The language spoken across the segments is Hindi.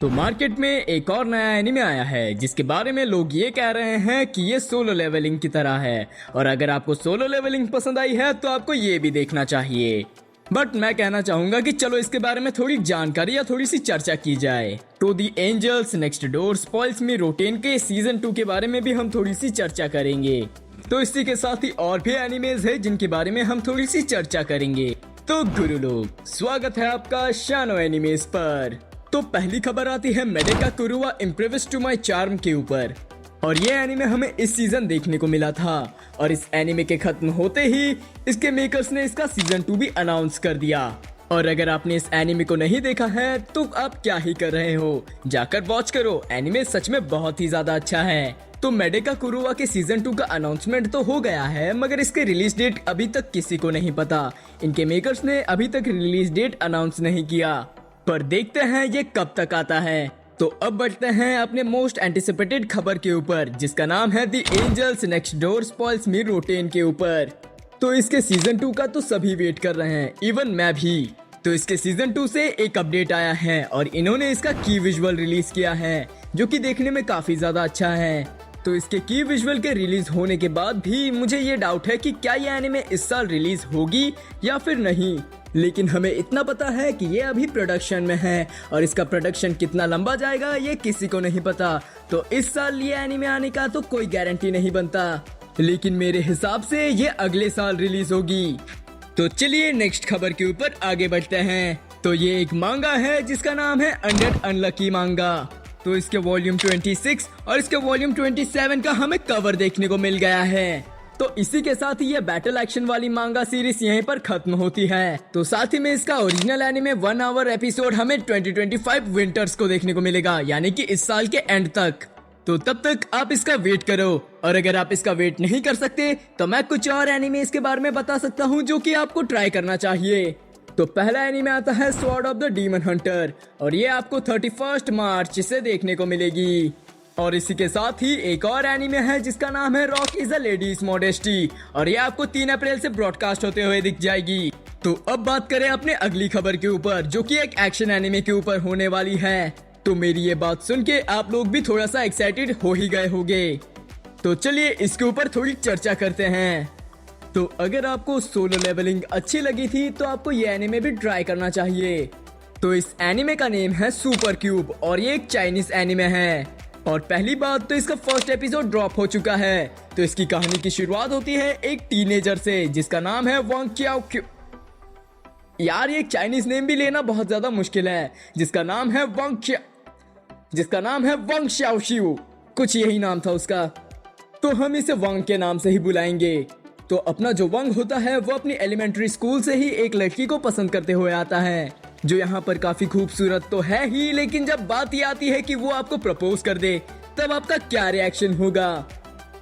तो मार्केट में एक और नया एनिमे आया है जिसके बारे में लोग ये कह रहे हैं कि ये सोलो लेवलिंग की तरह है। और अगर आपको सोलो लेवलिंग पसंद आई है तो आपको ये भी देखना चाहिए। बट मैं कहना चाहूंगा कि चलो इसके बारे में थोड़ी जानकारी या थोड़ी सी चर्चा की जाए। तो दी एंजल्स नेक्स्ट डोर स्पॉइल्स मी रोटेन के सीजन 2 के बारे में भी हम थोड़ी सी चर्चा करेंगे। तो इसी के साथ ही और भी एनिमेज है जिनके बारे में हम थोड़ी सी चर्चा करेंगे। तो गुरु लोग, स्वागत है आपका शानो एनिमेज पर। तो पहली खबर आती है मेडेका कुरुवा इम्प्रेस टू माई चार्म के ऊपर। और ये एनिमे हमें इस सीजन देखने को मिला था और इस एनिमे के खत्म होते ही इसके मेकर्स ने इसका सीजन 2 भी अनाउंस कर दिया। और अगर आपने इस एनिमे को नहीं देखा है तो आप क्या ही कर रहे हो, जाकर वॉच करो। एनिमे सच में बहुत ही ज्यादा अच्छा है। तो मेडेका कुरुवा के सीजन 2 का अनाउंसमेंट तो हो गया है, मगर इसके रिलीज डेट अभी तक किसी को नहीं पता। इनके मेकर्स ने अभी तक रिलीज डेट अनाउंस नहीं किया, पर देखते हैं ये कब तक आता है। तो अब बढ़ते हैं अपने मोस्ट एंटिसिपेटेड खबर के ऊपर, जिसका नाम है दी एंजल्स नेक्स्ट डोर स्पॉइल्स मी रोटेन के ऊपर। तो इसके सीजन 2 का तो सभी वेट कर रहे हैं, इवन मैं भी। तो इसके सीजन 2 से एक अपडेट आया है और इन्होंने इसका की विजुअल रिलीज किया है, जो कि देखने में काफी ज्यादा अच्छा है। तो इसके की विजुअल के रिलीज होने के बाद भी मुझे ये डाउट है कि क्या ये एनिमे इस साल रिलीज होगी या फिर नहीं। लेकिन हमें इतना पता है कि ये अभी प्रोडक्शन में है और इसका प्रोडक्शन कितना लंबा जाएगा ये किसी को नहीं पता। तो इस साल ये एनिमे आने का तो कोई गारंटी नहीं बनता, लेकिन मेरे हिसाब से ये अगले साल रिलीज होगी। तो चलिए नेक्स्ट खबर के ऊपर आगे बढ़ते हैं। तो ये एक मांगा है जिसका नाम है अनडेड अनलकी मांगा। तो इसके वॉल्यूम 26 और इसके वॉल्यूम 27 का हमें कवर देखने को मिल गया है। तो इसी के साथ ही ये बैटल एक्शन वाली मांगा सीरीज यहीं पर खत्म होती है। तो साथ ही में इसका ओरिजिनल एनिमे 1 आवर एपिसोड हमें 2025 विंटर्स को देखने को मिलेगा, यानी कि इस साल के एंड तक। तो तब तक आप इसका वेट करो। और अगर आप इसका वेट नहीं कर सकते तो मैं कुछ और एनिमे के बारे में बता सकता हूँ जो कि आपको ट्राई करना चाहिए। तो पहला एनिमे आता है sword of the demon Hunter और ये आपको 31 मार्च से देखने को मिलेगी। और इसी के साथ ही एक और एनिमे है जिसका नाम है rock is a ladies modesty और ये आपको 3 अप्रैल से ब्रॉडकास्ट होते हुए दिख जाएगी। तो अब बात करें अपने अगली खबर के ऊपर, जो कि एक एक्शन एनिमे के ऊपर होने वाली है। तो मेरी ये बात सुन के आप लोग भी थोड़ा सा एक्साइटेड हो ही गए होंगे। तो चलिए इसके ऊपर थोड़ी चर्चा करते हैं। तो अगर आपको सोलो लेवलिंग अच्छी लगी थी तो आपको ये एनिमे भी ट्राई करना चाहिए। तो इस एनिमे का नेम है सुपर क्यूब और ये एक चाइनीज एनिमे है। और पहली बात तो इसका फर्स्ट एपिसोड ड्रॉप हो चुका है। तो इसकी कहानी की शुरुआत होती है एक टीनेजर से जिसका नाम है वांग क्याओ क्यू। यार ये चाइनीज नेम भी लेना बहुत ज्यादा मुश्किल है, जिसका नाम है वांग शाओशियो, कुछ यही नाम था उसका। तो हम इसे वांग के नाम से ही बुलाएंगे। तो अपना जो वांग होता है वो अपनी एलिमेंट्री स्कूल से ही एक लड़की को पसंद करते हुए आता है, जो यहाँ पर काफी खूबसूरत तो है ही, लेकिन जब बात ये आती है कि वो आपको प्रपोज कर दे तब आपका क्या रिएक्शन होगा।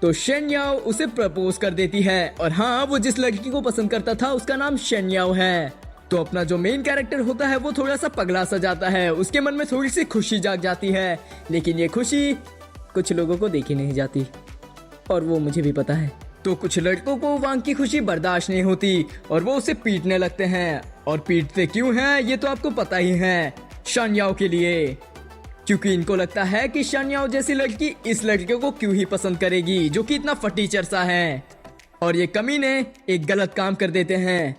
तो शेनयाओ उसे प्रपोज कर देती है और हाँ, वो जिस लड़की को पसंद करता था उसका नाम शेनयाओ है। तो अपना जो मेन कैरेक्टर होता है वो थोड़ा सा पगला सा जाता है, उसके मन में थोड़ी सी खुशी जाग जाती है, लेकिन ये खुशी कुछ लोगों को देखी नहीं जाती और वो मुझे भी पता है। तो कुछ लड़कों को वांग की खुशी बर्दाश्त नहीं होती और वो उसे पीटने लगते हैं। और पीटते क्यों हैं ये तो आपको पता ही है, शानयाओ के लिए, क्योंकि इनको लगता है कि शानयाओ जैसी लड़की इस लड़के को क्यों ही पसंद करेगी जो कि इतना फटीचर सा है। और ये कमीने एक गलत काम कर देते हैं,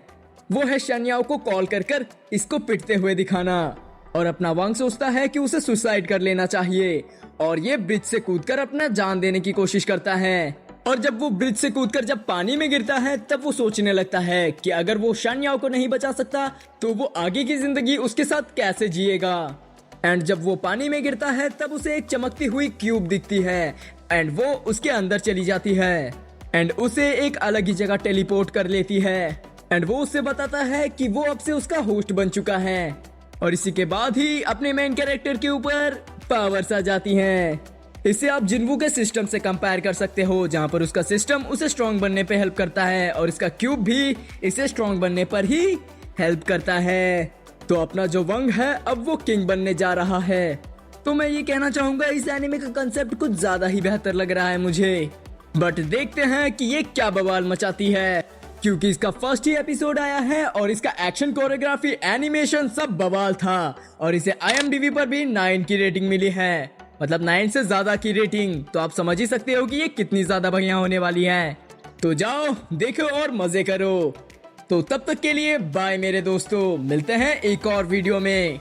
वो है शानयाओ को कॉल कर इसको पिटते हुए दिखाना। और अपना वांग सोचता है कि उसे सुसाइड कर लेना चाहिए और ये ब्रिज से कूदकर अपना जान देने की कोशिश करता है। और जब वो ब्रिज से कूदकर जब पानी में गिरता है तब वो सोचने लगता है कि अगर वो शानयाओ को नहीं बचा सकता तो वो आगे की जिंदगी उसके साथ कैसे जिएगा। एंड जब वो पानी में गिरता है तब उसे एक चमकती हुई क्यूब दिखती है एंड वो उसके अंदर चली जाती है एंड उसे एक अलग ही जगह टेलीपोर्ट कर लेती है। एंड वो उससे बताता है कि वो अब से उसका होस्ट बन चुका है। और इसी के बाद ही अपने मेन कैरेक्टर के ऊपर पावर्स आ जाती हैं। इसे आप जिन्वू के सिस्टम से कंपेयर कर सकते हो, जहां पर उसका सिस्टम उसे स्ट्रॉन्ग बनने पे हेल्प करता है और इसका क्यूब भी इसे स्ट्रॉन्ग बनने पर ही हेल्प करता है। तो अपना जो वांग है अब वो किंग बनने जा रहा है। तो मैं ये कहना चाहूंगा इस एनिमे का कंसेप्ट कुछ ज्यादा ही बेहतर लग रहा है मुझे। बट देखते हैं कि ये क्या बवाल मचाती है। क्योंकि इसका फर्स्ट ही एपिसोड आया है और इसका एक्शन, कोरियोग्राफी, एनिमेशन सब बवाल था और इसे IMDb पर भी 9 की रेटिंग मिली है, मतलब 9 से ज्यादा की रेटिंग। तो आप समझ ही सकते हो कि ये कितनी ज्यादा बढ़िया होने वाली है। तो जाओ देखो और मजे करो। तो तब तक के लिए बाय मेरे दोस्तों, मिलते हैं एक और वीडियो में।